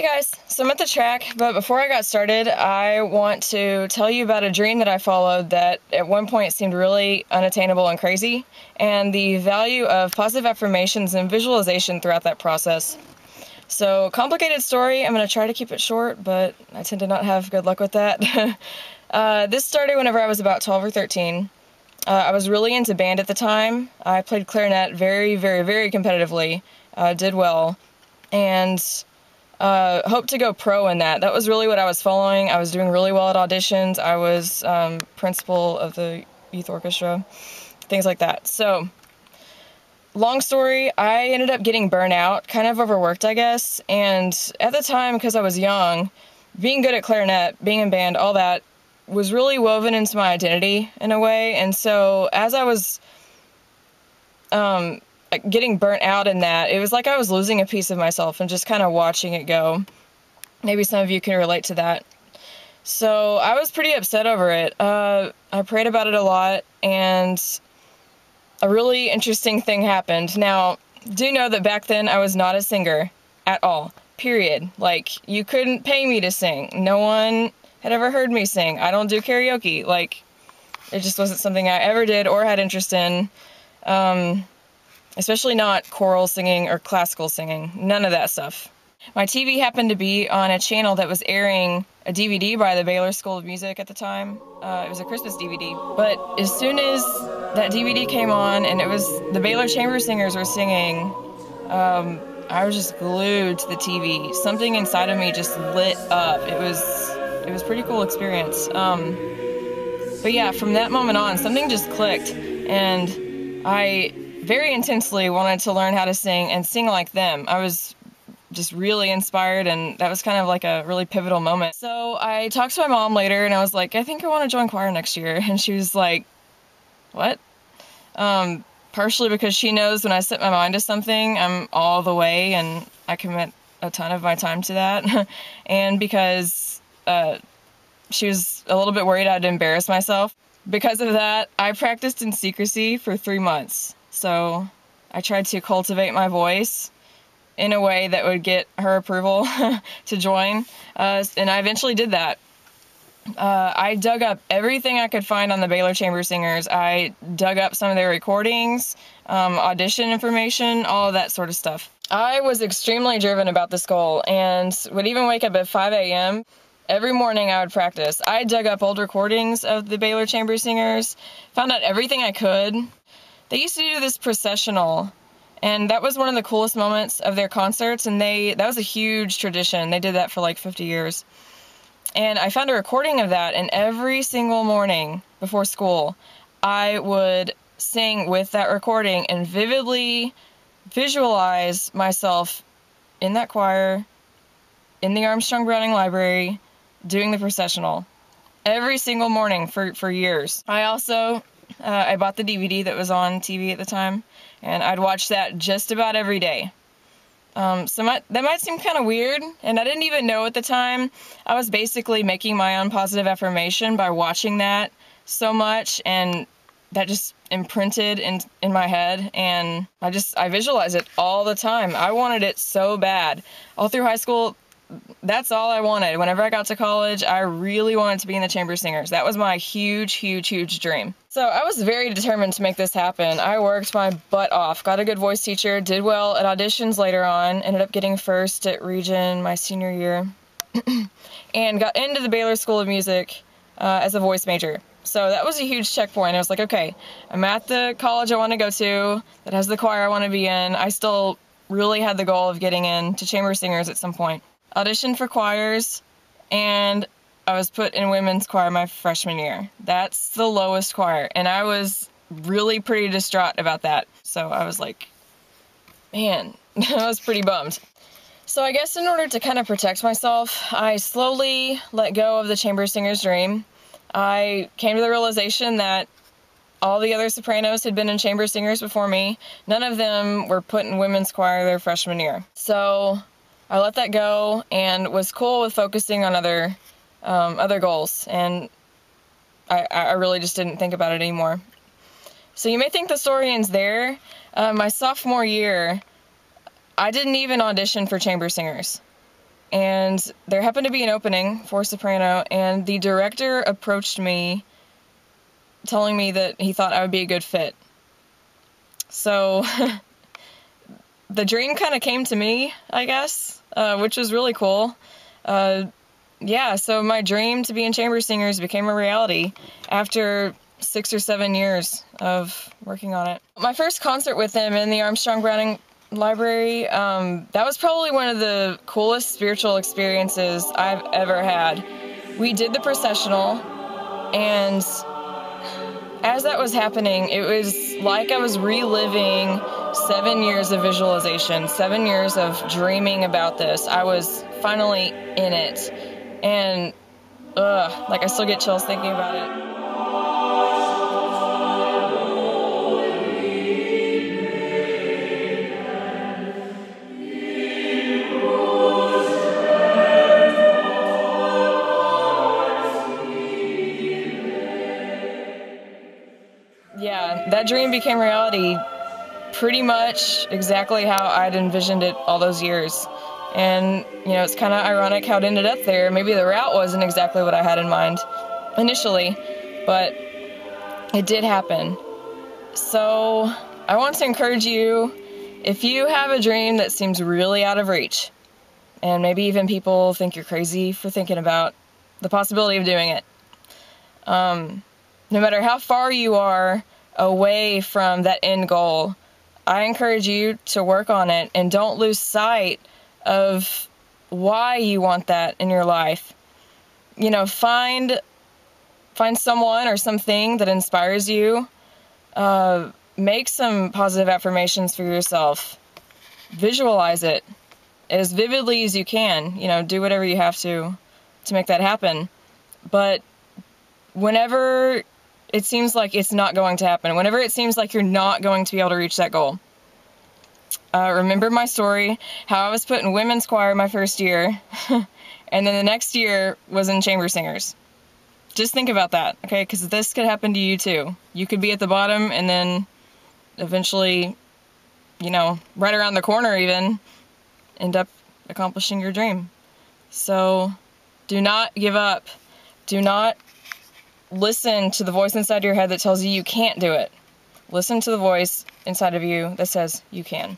Hey guys, so I'm at the track, but before I got started, I want to tell you about a dream that I followed that at one point seemed really unattainable and crazy, and the value of positive affirmations and visualization throughout that process. So, complicated story, I'm going to try to keep it short, but I tend to not have good luck with that. This started whenever I was about 12 or 13. I was really into band at the time. I played clarinet very, very, very competitively, did well, and hoped to go pro in that. That was really what I was following. I was doing really well at auditions. I was principal of the youth orchestra, things like that. So, long story, I ended up getting burnt out, kind of overworked, I guess. And at the time, because I was young, being good at clarinet, being in band, all that was really woven into my identity in a way. And so, as I was getting burnt out in that, it was like I was losing a piece of myself and just kind of watching it go. Maybe some of you can relate to that. So I was pretty upset over it. I prayed about it a lot, and a really interesting thing happened. Now, do know that back then I was not a singer at all, period. Like, you couldn't pay me to sing. No one had ever heard me sing. I don't do karaoke. Like, it just wasn't something I ever did or had interest in. Especially not choral singing or classical singing. None of that stuff. My TV happened to be on a channel that was airing a DVD by the Baylor School of Music at the time. It was a Christmas DVD. But as soon as that DVD came on and it was the Baylor Chamber Singers were singing, I was just glued to the TV. Something inside of me just lit up. It was a pretty cool experience. But yeah, from that moment on, something just clicked, and I very intensely wanted to learn how to sing and sing like them. I was just really inspired, and that was kind of like a really pivotal moment. So I talked to my mom later, and I was like, I think I want to join choir next year. And she was like, what? Partially because she knows when I set my mind to something, I'm all the way, and I commit a ton of my time to that. And because she was a little bit worried I'd embarrass myself. Because of that, I practiced in secrecy for 3 months. So I tried to cultivate my voice in a way that would get her approval to join, and I eventually did that. I dug up everything I could find on the Baylor Chamber Singers. I dug up some of their recordings, audition information, all of that sort of stuff. I was extremely driven about this goal and would even wake up at 5 a.m. Every morning I would practice. I dug up old recordings of the Baylor Chamber Singers, found out everything I could. They used to do this processional, and that was one of the coolest moments of their concerts, and that was a huge tradition. They did that for like 50 years. And I found a recording of that, and every single morning before school, I would sing with that recording and vividly visualize myself in that choir, in the Armstrong Browning Library, doing the processional. Every single morning for years. I also... I bought the DVD that was on TV at the time, and I'd watch that just about every day. That might seem kind of weird, and I didn't even know at the time. I was basically making my own positive affirmation by watching that so much, and that just imprinted in my head, and I visualized it all the time. I wanted it so bad. All through high school, that's all I wanted. Whenever I got to college, I really wanted to be in the Chamber Singers. That was my huge, huge, huge dream. So I was very determined to make this happen. I worked my butt off, got a good voice teacher, did well at auditions later on, ended up getting first at Region my senior year, and got into the Baylor School of Music as a voice major. So that was a huge checkpoint. I was like, okay, I'm at the college I want to go to, that has the choir I want to be in. I still really had the goal of getting into Chamber Singers at some point. Auditioned for choirs, and I was put in women's choir my freshman year. That's the lowest choir, and I was really pretty distraught about that. So I was like, man, I was pretty bummed. So I guess in order to kind of protect myself, I slowly let go of the Chamber Singers dream. I came to the realization that all the other sopranos had been in Chamber Singers before me. None of them were put in women's choir their freshman year. So I let that go and was cool with focusing on other goals, and I really just didn't think about it anymore. So you may think the story ends there. My sophomore year, I didn't even audition for Chamber Singers. and there happened to be an opening for soprano, and the director approached me telling me that he thought I would be a good fit. So the dream kind of came to me, I guess, which was really cool. Yeah, so my dream to be in Chamber Singers became a reality after 6 or 7 years of working on it. My first concert with them in the Armstrong Browning Library, that was probably one of the coolest spiritual experiences I've ever had. We did the processional, and as that was happening, it was like I was reliving 7 years of visualization, 7 years of dreaming about this. I was finally in it, and like I still get chills thinking about it. Yeah, that dream became reality pretty much exactly how I'd envisioned it all those years. And, you know, it's kind of ironic how it ended up there. Maybe the route wasn't exactly what I had in mind initially, but it did happen. So I want to encourage you, if you have a dream that seems really out of reach, and maybe even people think you're crazy for thinking about the possibility of doing it, no matter how far you are away from that end goal, I encourage you to work on it and don't lose sight of why you want that in your life. You know, find someone or something that inspires you. Make some positive affirmations for yourself. Visualize it as vividly as you can. You know, do whatever you have to make that happen. But whenever it seems like it's not going to happen, whenever it seems like you're not going to be able to reach that goal, remember my story, how I was put in women's choir my first year, and then the next year was in Chamber Singers. Just think about that, okay? Because this could happen to you too. You could be at the bottom and then eventually, you know, right around the corner even, end up accomplishing your dream. So do not give up. Do not listen to the voice inside your head that tells you you can't do it. Listen to the voice inside of you that says you can.